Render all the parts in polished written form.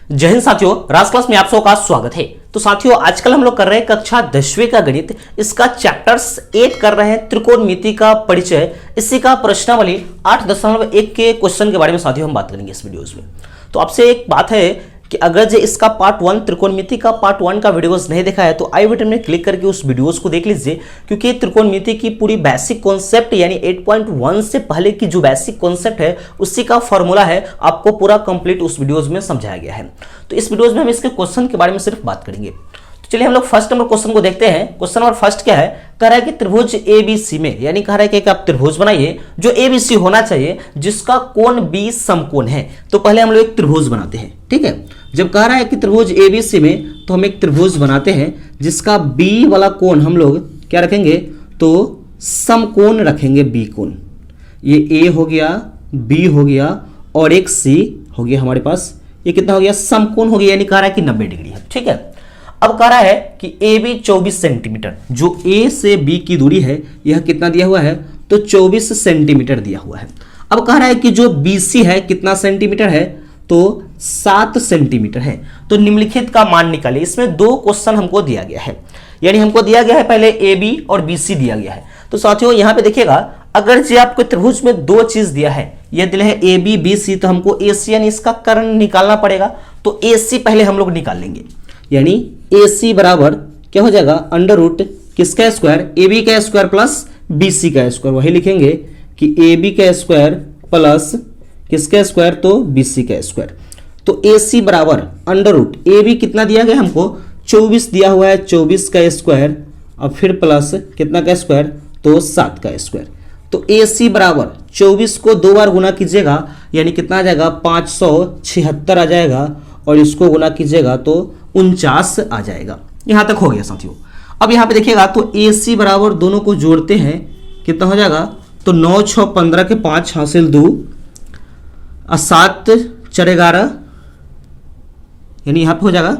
जय हिंद साथियों, राज क्लास में आप सबका स्वागत है। तो साथियों, आजकल हम लोग कर रहे हैं कक्षा 10वीं का गणित, इसका चैप्टर्स 8 कर रहे हैं, त्रिकोणमिति का परिचय। इसी का प्रश्नावली 8.1 के क्वेश्चन के बारे में साथियों हम बात करेंगे इस वीडियोस में। तो आपसे एक बात है कि अगर जो इसका पार्ट 1 त्रिकोणमिति का पार्ट 1 का वीडियोस नहीं देखा है तो आई बटन में क्लिक करके उस वीडियोस को देख लीजिए, क्योंकि त्रिकोणमिति की पूरी बेसिक कॉन्सेप्ट यानी 8.1 से पहले की जो बेसिक कॉन्सेप्ट है उसी का फॉर्मूला है, आपको पूरा कंप्लीट उस वीडियोस में समझाया गया है। तो इस वीडियोस में हम इसके क्वेश्चन के बारे में सिर्फ बात करेंगे। तो चलिए हम लोग फर्स्ट नंबर क्वेश्चन को देखते हैं। क्वेश्चन नंबर फर्स्ट क्या है, कह रहा है कि त्रिभुज एबीसी में, यानी कह रहा है कि आप त्रिभुज बनाइए जो एबीसी होना चाहिए जिसका कोण बी समकोण है। तो पहले हम लोग एक त्रिभुज बनाते हैं, ठीक है। जब कह रहा है कि त्रिभुज एबीसी में, तो हम एक त्रिभुज बनाते हैं जिसका बी वाला कोण हम लोग क्या रखेंगे, तो समकोण रखेंगे, बी कोण। ये ए हो गया, बी हो गया और एक सी हो गया हमारे पास। ये कितना हो गया, समकोण हो गया, यानी कह रहा है कि 90 डिग्री है, ठीक है। अब कह रहा है कि ए बी 24 सेंटीमीटर, जो ए से बी की दूरी है यह कितना दिया हुआ है, तो 24 सेंटीमीटर दिया हुआ है। अब कह रहा है कि जो बी सी है कितना सेंटीमीटर है, तो 7 सेंटीमीटर है। तो निम्नलिखित का मान निकालिए। इसमें दो क्वेश्चन हमको दिया गया है, यानी हमको दिया गया है पहले ए बी और बी सी दिया गया है। तो साथियों यहाँ पे देखिएगा, अगर जी आपको त्रिभुज में दो चीज दिया है, ये दिया है ए बी बी सी, तो हमको ए सी यानी इसका कर्ण निकालना पड़ेगा। तो ए सी पहले हम लोग निकाल लेंगे, यानी ए सी बराबर क्या हो जाएगा, अंडर रूट किसका स्क्वायर, ए बी का स्क्वायर प्लस बी सी का स्क्वायर। वही लिखेंगे कि ए बी का स्क्वायर प्लस किसका स्क्वायर, तो बी सी का स्क्वायर। तो ए सी बराबर अंडर रूट, ए बी कितना दिया गया हमको, 24 दिया हुआ है, 24 का स्क्वायर और फिर प्लस कितना का स्क्वायर, तो 7 का स्क्वायर। तो ए सी बराबर 24 को 2 बार गुना कीजिएगा, यानी कितना आ जाएगा, 576 आ जाएगा, और इसको गुना कीजिएगा तो 49 आ जाएगा। यहां तक हो गया साथियों। अब यहां पे देखिएगा, तो ए सी बराबर दोनों को जोड़ते हैं, कितना हो जाएगा, तो 9 6 15 के 5 हासिल 2 और 7 4 11, यानी यहां पे हो जाएगा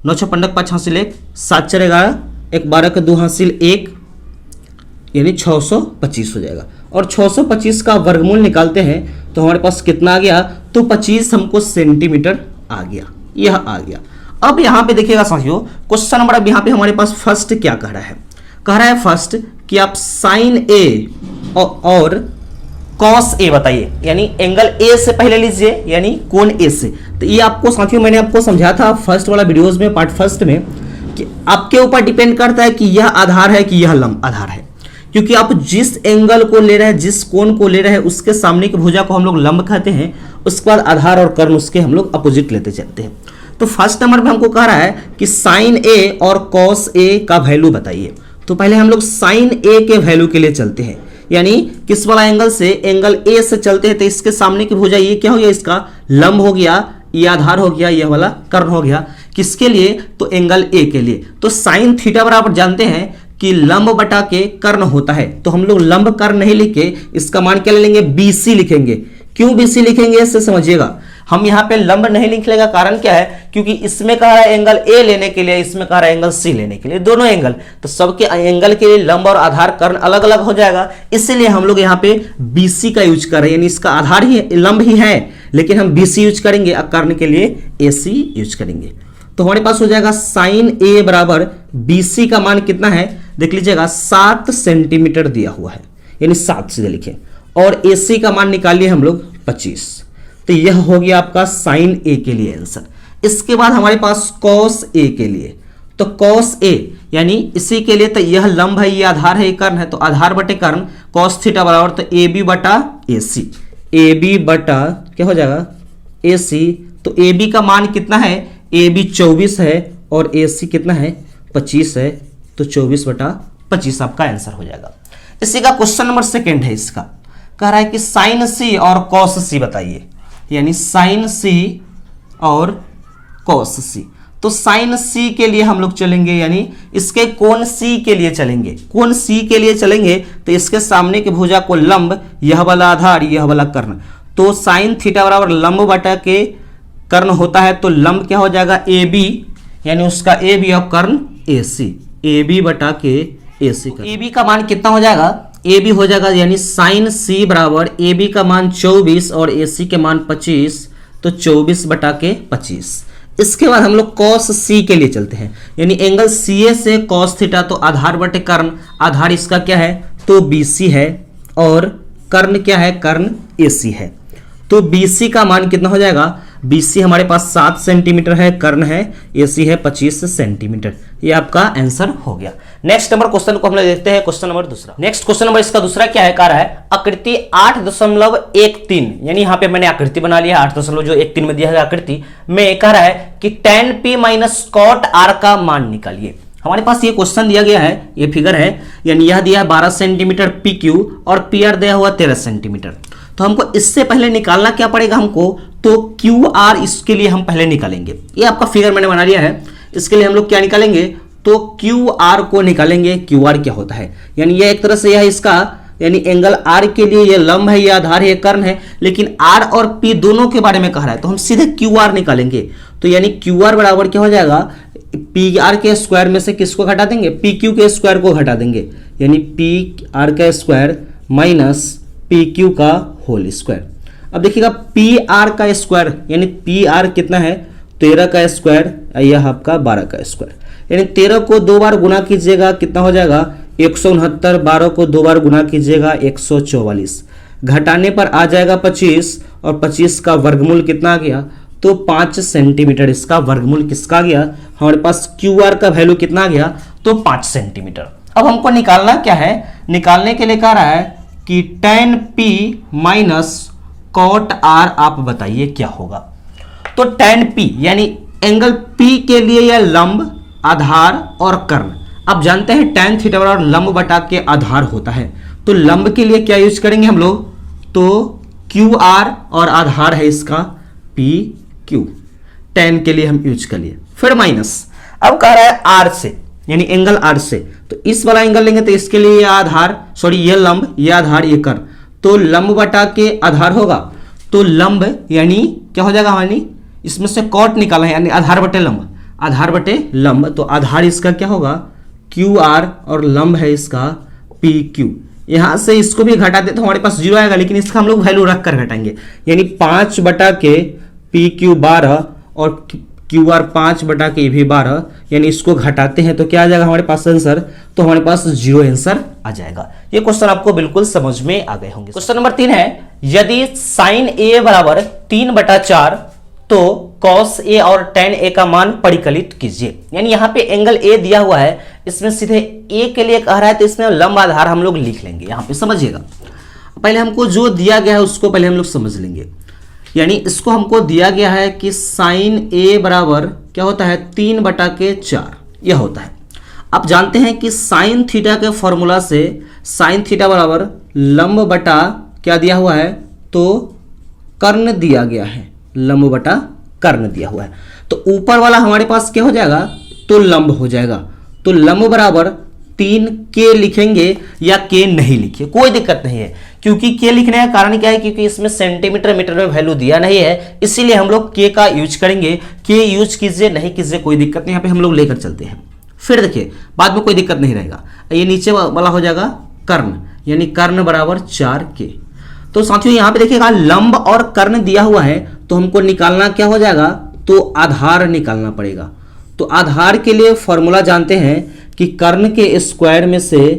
9 6 15 5 हासिल 1, 7 4 11, 1 12 के 2 हासिल 1, यानी 625 हो जाएगा। और 625 का वर्गमूल निकालते हैं तो हमारे पास कितना आ गया, तो 25 हमको सेंटीमीटर आ गया, यह आ गया। अब यहां पे देखिएगा साथियों, क्वेश्चन नंबर अब यहां पे हमारे पास फर्स्ट क्या कह रहा है, कह रहा है फर्स्ट कि आप साइन ए और कॉस ए बताइए, यानी एंगल ए से पहले लीजिए, यानी कोण ए से। तो ये आपको साथियों मैंने आपको समझाया था फर्स्ट वाला वीडियोस में, पार्ट फर्स्ट में, कि आपके ऊपर डिपेंड करता है कि यह आधार है कि यह लंब आधार है। क्योंकि आप जिस एंगल को ले रहे हैं, जिस कोण को ले रहे हैं, उसके सामने की भुजा को हम लोग लंब कहते हैं। उसके बाद आधार और कर्ण उसके हम लोग अपोजिट लेते चलते हैं। तो फर्स्ट नंबर में हमको कह रहा है कि साइन ए और कॉस ए का वैल्यू बताइए। तो पहले हम लोग साइन ए के वैल्यू के लिए चलते हैं, यानी किस वाला एंगल से, एंगल ए से चलते हैं। तो इसके सामने की भुजा ये क्या हो गया, इसका लंब हो गया, ये आधार हो गया, ये वाला कर्ण हो गया। किसके लिए, तो एंगल ए के लिए। तो साइन थीटा बराबर जानते हैं कि लंब बटा के कर्ण होता है। तो हम लोग लंब कर्ण नहीं लिखे, इसका मान क्या ले लेंगे, बीसी लिखेंगे। क्यों बीसी लिखेंगे, इससे समझिएगा। हम यहाँ पे लंब नहीं लिखने का कारण क्या है, क्योंकि इसमें कह रहा है एंगल ए लेने के लिए, इसमें कह रहा है एंगल सी लेने के लिए, दोनों एंगल। तो सबके एंगल के लिए लंब और आधार कर्ण अलग अलग हो जाएगा, इसीलिए हम लोग यहाँ पे बीसी का यूज कर रहे हैं। यानी इसका आधार ही लंब ही है, लेकिन हम बीसी यूज करेंगे और कर्ण के लिए एसी यूज करेंगे। तो हमारे पास हो जाएगा साइन ए बराबर बीसी का मान कितना है, देख लीजिएगा 7 सेंटीमीटर दिया हुआ है, यानी 7 सीधे लिखे, और एसी का मान निकालिए हम लोग 25। तो यह हो गया आपका साइन ए के लिए आंसर। इसके बाद हमारे पास कॉस ए के लिए, तो कॉस ए यानी इसी के लिए, तो यह लंब है, ये आधार है, ये कर्ण है, तो आधार बटे कर्ण, कॉस थीटा बराबर तो ए बी बटा ए सी, ए बी बटा क्या हो जाएगा, ए सी। तो ए बी का मान कितना है, ए बी 24 है और ए सी कितना है, 25 है। तो 24 बटा 25 आपका आंसर हो जाएगा। इसी का क्वेश्चन नंबर सेकंड है, इसका कह रहा है कि साइन सी और कॉस सी बताइए, यानी साइन सी और कॉस सी। तो साइन सी के लिए हम लोग चलेंगे, यानी इसके कोण सी के लिए चलेंगे, कोण सी के लिए चलेंगे। तो इसके सामने की भुजा को लंब, यह वाला आधार, यह वाला कर्ण। तो साइन थीटा बराबर लंब बटा के कर्ण होता है, तो लंब क्या हो जाएगा, ए बी, यानी उसका ए बी और कर्ण ए सी, ए बी बटा के ए सी। ए बी का मान कितना हो जाएगा, ए बी हो जाएगा, यानी साइन सी बराबर ए बी का मान 24 और ए सी के मान 25, तो 24/25। इसके बाद हम लोग cos C के लिए चलते हैं, यानी एंगल CA से cos थीटा, तो आधार बटे कर्ण, आधार इसका क्या है तो BC है और कर्ण क्या है, कर्ण AC है। तो BC का मान कितना हो जाएगा, BC हमारे पास 7 सेंटीमीटर है, कर्ण है, AC है 25 सेंटीमीटर। ये आपका आंसर हो गया। नेक्स्ट नंबर क्वेश्चन को हम लोग देखते हैं, क्वेश्चन नंबर दूसरा। नेक्स्ट क्वेश्चन नंबर इसका दूसरा क्या है, कह रहा है आकृति 8.13, यानी यहाँ पे मैंने आकृति बना लिया 8.13 में दिया गया आकृति में कह रहा है कि tan P minus cot R का मान निकालिए। हमारे पास ये क्वेश्चन दिया गया है, ये फिगर है, यानी यह दिया है 12 सेंटीमीटर PQ और PR दिया हुआ 13 सेंटीमीटर। तो हमको इससे पहले निकालना क्या पड़ेगा हमको, तो QR इसके लिए हम पहले निकालेंगे। ये आपका फिगर मैंने बना लिया है, इसके लिए हम लोग क्या निकालेंगे, तो QR को निकालेंगे। QR क्या होता है, यानी यह एक तरह से यह इसका यानी एंगल R के लिए यह लंब है, यह आधार है, यह कर्ण है, लेकिन R और P दोनों के बारे में कह रहा है, तो हम सीधे QR निकालेंगे। तो यानी QR बराबर क्या हो जाएगा, PR के स्क्वायर में से किसको घटा देंगे, PQ के स्क्वायर को घटा देंगे, यानी PR का स्क्वायर माइनस PQ का होल स्क्वायर। अब देखिएगा PR का स्क्वायर, यानी PR कितना है 13 का स्क्वायर, यह आपका 12 का स्क्वायर, यानी 13 को 2 बार गुना कीजिएगा कितना हो जाएगा 169, 12 को 2 बार गुना कीजिएगा 144, घटाने पर आ जाएगा 25 और 25 का वर्गमूल कितना आ गया, तो 5 सेंटीमीटर इसका वर्गमूल किसका आ गया, हमारे पास QR का वैल्यू कितना आ गया, तो 5 सेंटीमीटर। अब हमको निकालना क्या है, निकालने के लिए कह रहा है कि tan P minus cot R आप बताइए क्या होगा। तो tan P यानी एंगल P के लिए यह लंब, आधार और कर्ण। आप जानते हैं tan थीटा बराबर लंब बटा के आधार होता है, तो लंब के लिए क्या यूज करेंगे हम लोग, तो QR और आधार है इसका PQ, tan के लिए हम यूज कर लिए। फिर माइनस, अब कह रहा है R से, यानी एंगल R से, तो इस वाला एंगल लेंगे तो इसके लिए ये आधार, सॉरी ये लंब, ये आधार, ये कर्ण, तो लंब बटा के आधार होगा, तो लंब यानी क्या हो जाएगा, यानी इसमें से कॉट निकाला है, यानी आधार बटे लंब, आधार बटे लंब, तो आधार इसका क्या होगा QR और लंब है इसका PQ। यहां से इसको भी घटा दे तो हमारे पास 0 आएगा, लेकिन इसका हम लोग वैल्यू रख कर घटाएंगे, यानी 5 बटा के PQ 12 और QR 5 बटा के भी 12, यानी इसको घटाते हैं तो क्या आ जाएगा हमारे पास आंसर, तो हमारे पास 0 आंसर आ जाएगा। ये क्वेश्चन आपको बिल्कुल समझ में आ गए होंगे। क्वेश्चन नंबर 3 है, यदि sin A बराबर 3/4 तो cos A और tan A का मान परिकलित कीजिए। यानी यहाँ पे एंगल A दिया हुआ है, इसमें सीधे A के लिए कह रहा है, तो इसमें लंब आधार हम लोग लिख लेंगे। यहाँ पे समझिएगा, पहले हमको जो दिया गया है उसको पहले हम लोग समझ लेंगे। यानी इसको हमको दिया गया है कि sin A बराबर क्या होता है 3/4 यह होता है। आप जानते हैं कि sin थीटा के फॉर्मूला से sin थीटा बराबर लंब बटा क्या दिया हुआ है, तो कर्ण दिया गया है, लंब बटा कर्ण दिया हुआ है, तो ऊपर वाला हमारे पास क्या हो जाएगा, तो लंब हो जाएगा। तो लंब बराबर 3K लिखेंगे या K नहीं लिखिए, कोई दिक्कत नहीं है, क्योंकि K लिखने का कारण क्या है, क्योंकि इसमें सेंटीमीटर मीटर में वैल्यू दिया नहीं है, इसीलिए हम लोग K का यूज करेंगे। K यूज कीजिए नहीं कीजिए कोई दिक्कत नहीं, यहाँ पे हम लोग लेकर चलते हैं। फिर देखिए बाद में कोई दिक्कत नहीं रहेगा, ये नीचे वाला हो जाएगा कर्ण, यानी कर्ण बराबर 4K। तो साथियों यहाँ पे देखिएगा लंब और कर्ण दिया हुआ है, तो हमको निकालना क्या हो जाएगा, तो आधार निकालना पड़ेगा। तो आधार के लिए फॉर्मूला जानते हैं कि कर्ण के स्क्वायर में से,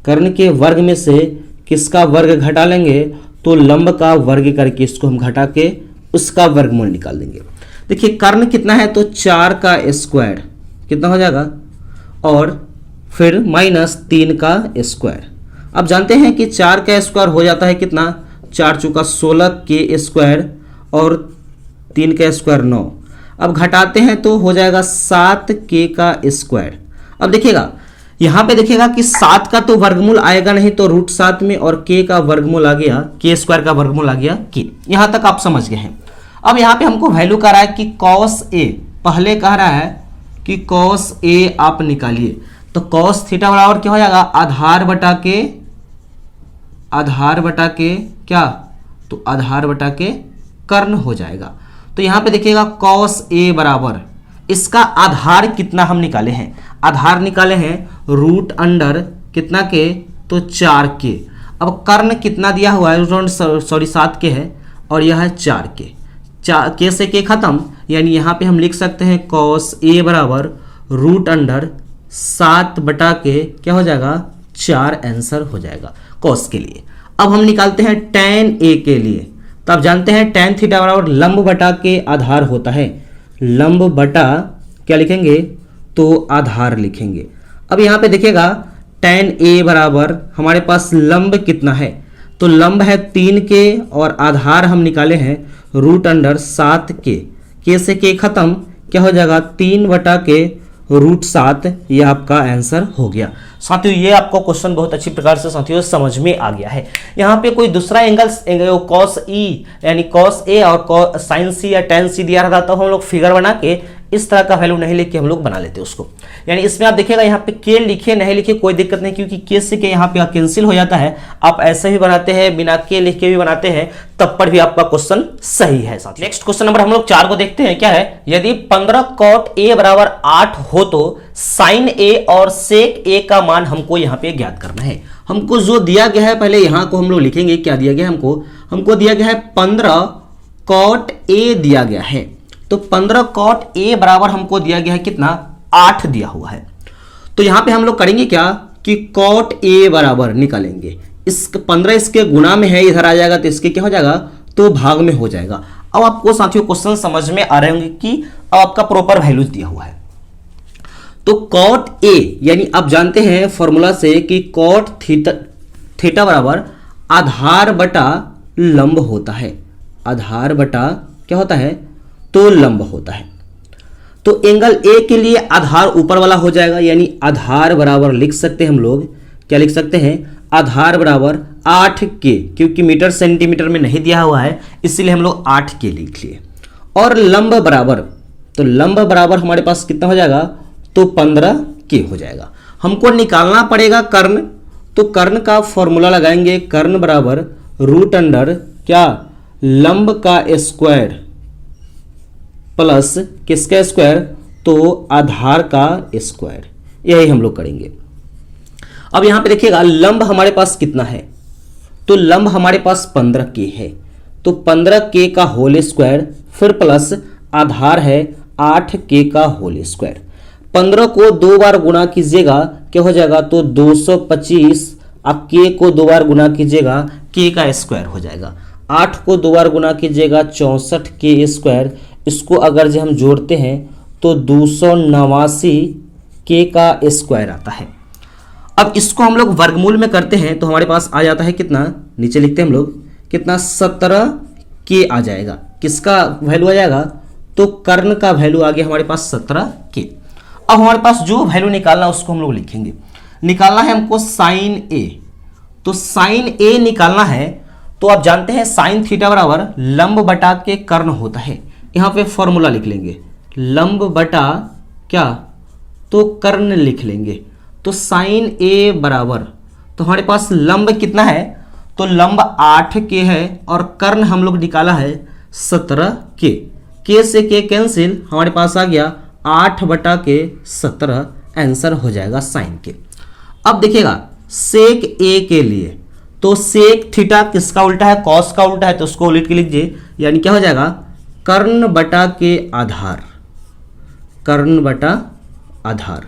कर्ण के वर्ग में से किसका वर्ग घटा लेंगे, तो लंब का वर्ग करके इसको हम घटा के उसका वर्गमूल निकाल देंगे। देखिए कर्ण कितना है, तो 4 का स्क्वायर कितना हो जाएगा, और फिर माइनस 3 का स्क्वायर। अब जानते हैं कि 4 का स्क्वायर हो जाता है कितना, 4 चौका 16 के स्क्वायर और 3 का स्क्वायर 9। अब घटाते हैं तो हो जाएगा 7K का स्क्वायर। अब देखिएगा यहाँ पे देखिएगा कि 7 का तो वर्गमूल आएगा नहीं, तो √7 में और K का वर्गमूल आ गया, K स्क्वायर का वर्गमूल आ गया K। यहाँ तक आप समझ गए हैं। अब यहाँ पे हमको वैल्यू कह रहा है कि cos A, पहले कह रहा है कि cos A आप निकालिए, तो cos थीटा बराबर क्या हो जाएगा, आधार बटा के क्या, तो आधार बटा के कर्ण हो जाएगा। तो यहाँ पे देखिएगा cos A बराबर, इसका आधार कितना हम निकाले हैं, आधार निकाले हैं √अंडर कितना के, तो 4K। अब कर्ण कितना दिया हुआ है, 7K है और यह है 4K। के से के खत्म, यानी यहाँ पे हम लिख सकते हैं कॉस ए बराबर रूट अंडर 7 बटा के क्या हो जाएगा 4 आंसर हो जाएगा कॉस के लिए। अब हम निकालते हैं tan ए के लिए। तो आप जानते हैं tan थीटा बराबर लंब बटा के आधार होता है, लंब बटा क्या लिखेंगे तो आधार लिखेंगे। अब यहाँ पे देखिएगा tan ए बराबर हमारे पास लंब कितना है, तो लंब है 3 के और आधार हम निकाले हैं रूट अंडर 7 के से के खत्म क्या हो जाएगा 3 बटा के रूट 7, यह आपका आंसर हो गया। साथियों ये आपको क्वेश्चन बहुत अच्छी प्रकार से साथियों समझ में आ गया है। यहाँ पे कोई दूसरा एंगल कॉस ई यानी कॉस ए और साइन सी या टेन सी दिया रहता तो हम लोग फिगर बना के इस तरह का वैल्यू नहीं लिख के हम लोग बना लेते उसको। यानी इसमें आप देखिएगा यहाँ पे के लिखे नहीं लिखे कोई दिक्कत नहीं, क्योंकि के से के यहाँ पे कैंसिल हो जाता है। आप ऐसे भी बनाते हैं, बिना के लिख के भी बनाते हैं, तब पर भी आपका क्वेश्चन सही है। साथ नेक्स्ट क्वेश्चन नंबर हम लोग 4 को देखते हैं। क्या है, यदि 15 कॉट ए बराबर 8 हो तो साइन ए और सेक ए का मान हमको यहाँ पे ज्ञात करना है। हमको जो दिया गया है पहले यहाँ को हम लोग लिखेंगे। क्या दिया गया है हमको दिया गया है 15 कॉट ए दिया गया है। तो 15 कॉट ए बराबर हमको दिया गया है कितना 8 दिया हुआ है। तो यहां पे हम लोग करेंगे क्या कि कॉट ए बराबर निकालेंगे, इस 15 इसके गुना में है, इधर आ जाएगा तो इसके क्या हो जाएगा तो भाग में हो जाएगा। अब आपको साथियों क्वेश्चन समझ में आ रहे होंगे कि अब आपका प्रॉपर वैल्यूज दिया हुआ है। तो कॉट ए यानी आप जानते हैं फॉर्मूला से कि कॉट थीटा बराबर आधार बटा लंब होता है। आधार बटा क्या होता है तो लंब होता है। तो एंगल ए के लिए आधार ऊपर वाला हो जाएगा, यानी आधार बराबर लिख सकते हैं हम लोग। क्या लिख सकते हैं, आधार बराबर 8 के, क्योंकि मीटर सेंटीमीटर में नहीं दिया हुआ है इसलिए हम लोग 8 के लिख लिए। और लंब बराबर, तो लंब बराबर हमारे पास कितना हो जाएगा तो 15 के हो जाएगा। हमको निकालना पड़ेगा कर्ण, तो कर्ण का फॉर्मूला लगाएंगे। कर्ण बराबर रूट अंडर क्या लंब का स्क्वायर प्लस किसका स्क्वायर तो आधार का स्क्वायर, यही हम लोग करेंगे। अब यहां पे देखिएगा लंब हमारे पास कितना है, तो लंब हमारे पास 15 के है, तो 15 के का होल स्क्वायर फिर प्लस आधार है 8 के का होल स्क्वायर। 15 को 2 बार गुणा कीजिएगा क्या हो जाएगा तो 225। अब के को 2 बार गुणा कीजिएगा के का स्क्वायर हो जाएगा। 8 को 2 बार गुणा कीजिएगा 64 के स्क्वायर। इसको अगर जो हम जोड़ते हैं तो 289 के का स्क्वायर आता है। अब इसको हम लोग वर्गमूल में करते हैं तो हमारे पास आ जाता है कितना, नीचे लिखते हैं हम लोग कितना 17 के आ जाएगा। किसका वैल्यू आ जाएगा तो कर्ण का वैल्यू आ गया हमारे पास 17 के। अब हमारे पास जो वैल्यू निकालना है उसको हम लोग लिखेंगे। निकालना है हमको साइन ए, तो साइन ए निकालना है तो आप जानते हैं साइन थीटा बराबर लंब बटा के कर्ण होता है। यहाँ पे फॉर्मूला लिख लेंगे, लंब बटा क्या तो कर्ण लिख लेंगे। तो साइन ए बराबर, तो हमारे पास लंब कितना है तो लंब 8 के है और कर्ण हम लोग निकाला है 17 के से के कैंसिल, हमारे पास आ गया 8 बटा के 17 आंसर हो जाएगा साइन के। अब देखिएगा सेक ए के लिए, तो सेक थीटा किसका उल्टा है कॉस का उल्टा है, तो उसको उलट के लीजिए, यानी क्या हो जाएगा कर्ण बटा के आधार, कर्ण बटा आधार।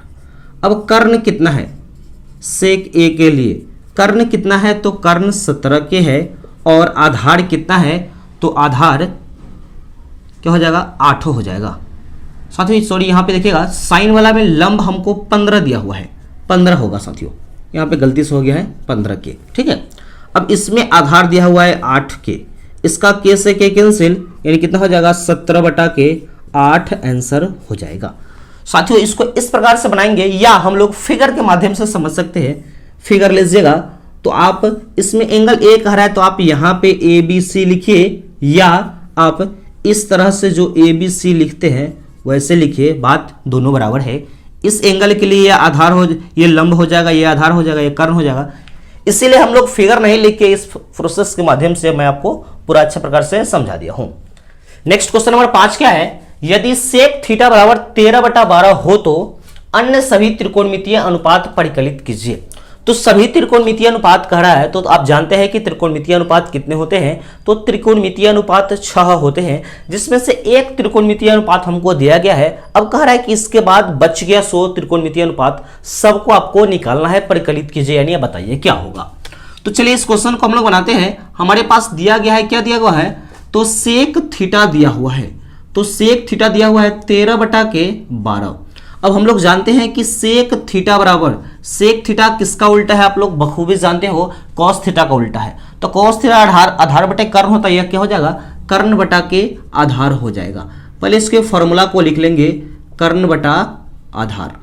अब कर्ण कितना है सेक ए के लिए, कर्ण कितना है तो कर्ण 17 के है और आधार कितना है तो आधार क्या हो जाएगा 8 हो जाएगा। साथियों सॉरी यहाँ पे देखिएगा साइन वाला में लंब हमको 15 दिया हुआ है, 15 होगा साथियों, यहाँ पे गलती से हो गया है 15 के, ठीक है। अब इसमें आधार दिया हुआ है 8 के, इसका के से के कैंसिल, यानी कितना हो जाएगा 17 बटा के 8 आंसर हो जाएगा। साथियों इसको इस प्रकार से बनाएंगे या हम लोग फिगर के माध्यम से समझ सकते हैं। फिगर लीजिएगा तो आप इसमें एंगल ए कह रहा है तो आप यहाँ पे ए बी सी लिखिए, या आप इस तरह से जो ए बी सी लिखते हैं वैसे लिखिए, बात दोनों बराबर है। इस एंगल के लिए ये आधार हो, ये लंब हो जाएगा, ये आधार हो जाएगा, ये कर्ण हो जाएगा। इसीलिए हम लोग फिगर नहीं लिख के इस प्रोसेस के माध्यम से मैं आपको पूरा अच्छा प्रकार से समझा दिया हूं। नेक्स्ट क्वेश्चन नंबर 5 क्या है, यदि सेक थीटा बराबर 13/12 हो तो अन्य सभी त्रिकोणमितीय अनुपात परिकलित कीजिए। तो सभी त्रिकोणमितीय अनुपात कह रहा है, तो आप जानते हैं कि त्रिकोणमितीय अनुपात कितने होते हैं, तो त्रिकोणमितीय अनुपात 6 होते हैं, जिसमें से एक त्रिकोणमितीय अनुपात हमको दिया गया है। अब कह रहा है कि इसके बाद बच गया 100 त्रिकोणमितीय अनुपात, सबको आपको निकालना है, परिकलित कीजिए, यानी बताइए क्या होगा। तो चलिए इस क्वेश्चन को हम लोग बनाते हैं। हमारे पास दिया गया है, क्या दिया हुआ है, तो सेक थीटा दिया हुआ है, तो सेक थीटा दिया हुआ है 13/12। अब हम लोग जानते हैं कि सेक थीटा बराबर, सेक थीटा किसका उल्टा है, आप लोग बखूबी जानते हो, कॉस थीटा का उल्टा है। तो कॉस थीटा आधार बटे कर्ण होता है, यह क्या हो जाएगा, कर्ण बटा के आधार हो जाएगा। पहले इसके फॉर्मूला को लिख लेंगे, कर्ण बटा आधार।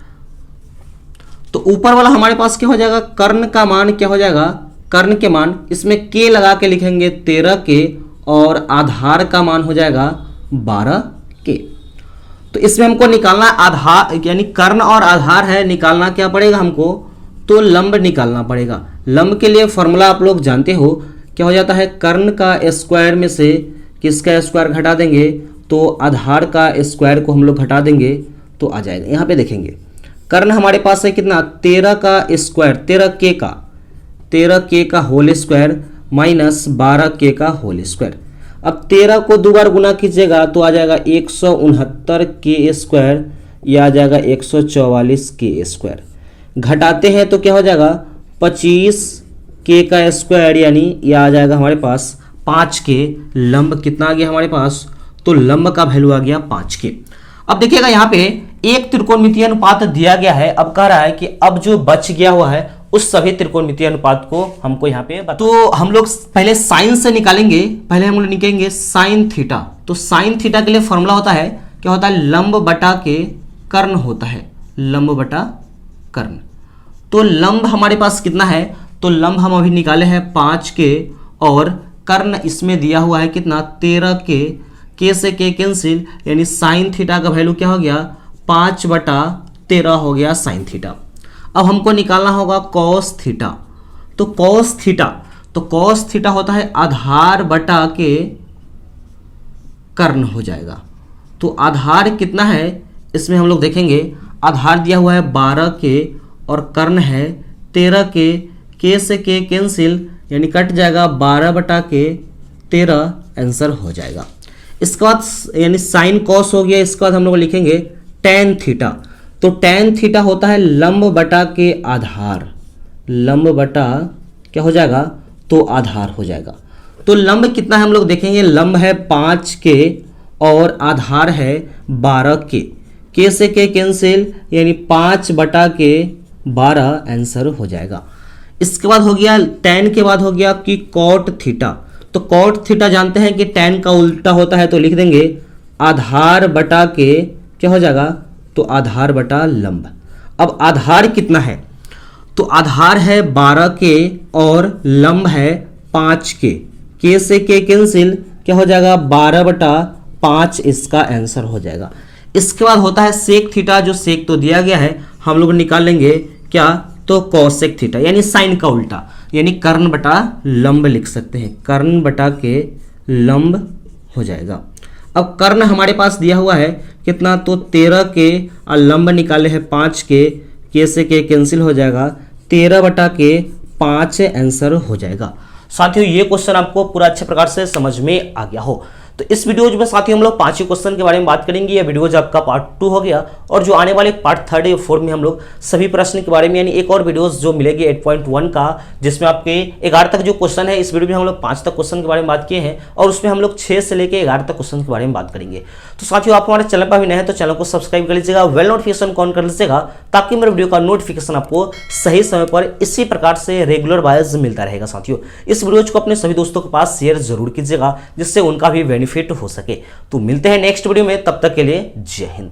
तो ऊपर वाला हमारे पास क्या हो जाएगा, कर्ण का मान क्या हो जाएगा, कर्ण के मान, इसमें के लगा के लिखेंगे 13 के, और आधार का मान हो जाएगा 12 के। तो इसमें हमको निकालना आधार, यानी कर्ण और आधार है, निकालना क्या पड़ेगा हमको, तो लंब निकालना पड़ेगा। लंब के लिए फॉर्मूला आप लोग जानते हो, क्या हो जाता है, कर्ण का स्क्वायर में से किसका स्क्वायर घटा देंगे, तो आधार का स्क्वायर को हम लोग घटा देंगे तो आ जाएगा। यहाँ पे देखेंगे कर्ण हमारे पास है कितना, 13 का स्क्वायर, 13 के का होल स्क्वायर माइनस 12 के का होल स्क्वायर। अब 13 को 2 बार गुना कीजिएगा तो आ जाएगा 169 के स्क्वायर, या आ जाएगा 144 के स्क्वायर। घटाते हैं तो क्या हो जाएगा, 25 के का स्क्वायर, यानी यह आ जाएगा हमारे पास 5 के। लंब कितना आ गया हमारे पास, तो लंब का वैल्यू आ गया 5 के। अब देखिएगा यहाँ पे एक त्रिकोणमितीय अनुपात दिया गया है। अब कह रहा है कि अब जो बच गया हुआ है उस सभी त्रिकोणमितीय अनुपात को हमको यहाँ पे तो हम लोग पहले साइन से निकालेंगे। पहले हम लोग निकालेंगे साइन थीटा। तो साइन थीटा के लिए फॉर्मूला होता है, क्या होता है, लंब बटा के कर्ण होता है, लंब बटा कर्ण। तो लंब हमारे पास कितना है, तो लंब हम अभी निकाले हैं 5 के, और कर्ण इसमें दिया हुआ है कितना, 13 के से के कैंसिल, यानी साइन थीटा का वैल्यू क्या हो गया, 5/13 हो गया साइन थीटा। अब हमको निकालना होगा कॉस थीटा। तो कॉस थीटा होता है आधार बटा के कर्ण हो जाएगा। तो आधार कितना है, इसमें हम लोग देखेंगे, आधार दिया हुआ है 12 के और कर्ण है 13 के से के कैंसिल, यानी कट जाएगा 12/13, आंसर हो जाएगा। इसके बाद यानी साइन कॉस हो गया। इसके बाद हम लोग लिखेंगे टेन थीटा। तो टेन थीटा होता है लंब बटा के आधार, लंब बटा क्या हो जाएगा, तो आधार हो जाएगा। तो लंब कितना है हम लोग देखेंगे, लंब है 5 के और आधार है 12 के से के कैंसिल, यानी 5/12 आंसर हो जाएगा। इसके बाद हो गया टेन के बाद हो गया कि कॉट थीटा। तो कॉट थीटा जानते हैं कि टेन का उल्टा होता है, तो लिख देंगे आधार बटा के क्या हो जाएगा, तो आधार बटा लंब। अब आधार कितना है, तो आधार है 12 के और लंब है 5 के से के कैंसिल, क्या हो जाएगा 12/5, इसका आंसर हो जाएगा। इसके बाद होता है सेक थीटा। जो सेक तो दिया गया है, हम लोग निकाल लेंगे क्या, तो कॉसेक थीटा, यानी साइन का उल्टा, यानी कर्ण बटा लंब लिख सकते हैं, कर्ण बटा के लंब हो जाएगा। अब कर्ण हमारे पास दिया हुआ है कितना, तो 13 के और लंब निकाले हैं 5 के से के कैंसिल हो जाएगा, 13/5 आंसर हो जाएगा। साथियों ये क्वेश्चन आपको पूरा अच्छे प्रकार से समझ में आ गया हो। तो इस वीडियो में साथियों हम लोग 5 क्वेश्चन के बारे में बात करेंगे। यह वीडियो आपका पार्ट 2 हो गया, और जो आने वाले पार्ट 3 या 4 में हम लोग सभी प्रश्न के बारे में, यानी एक और वीडियोस जो मिलेगी 8.1 का, जिसमें आपके 11 तक जो क्वेश्चन है, इस वीडियो में हम लोग 5 तक क्वेश्चन के बारे में बात किए हैं, और उसमें हम लोग 6 से लेकर 11 तक क्वेश्चन के बारे में बात करेंगे। तो साथियों आप हमारे चैनल पर भी नए हैं तो चैनल को सब्सक्राइब कर लीजिएगा, बेल नोटिफिकेशन ऑन कर लीजिएगा, ताकि मेरे वीडियो का नोटिफिकेशन आपको सही समय पर इसी प्रकार से रेगुलर वाइज मिलता रहेगा। साथियों इस वीडियो को अपने सभी दोस्तों के पास शेयर जरूर कीजिएगा, जिससे उनका भी बेनिफिट हो सके। तो मिलते हैं नेक्स्ट वीडियो में, तब तक के लिए जय हिंद।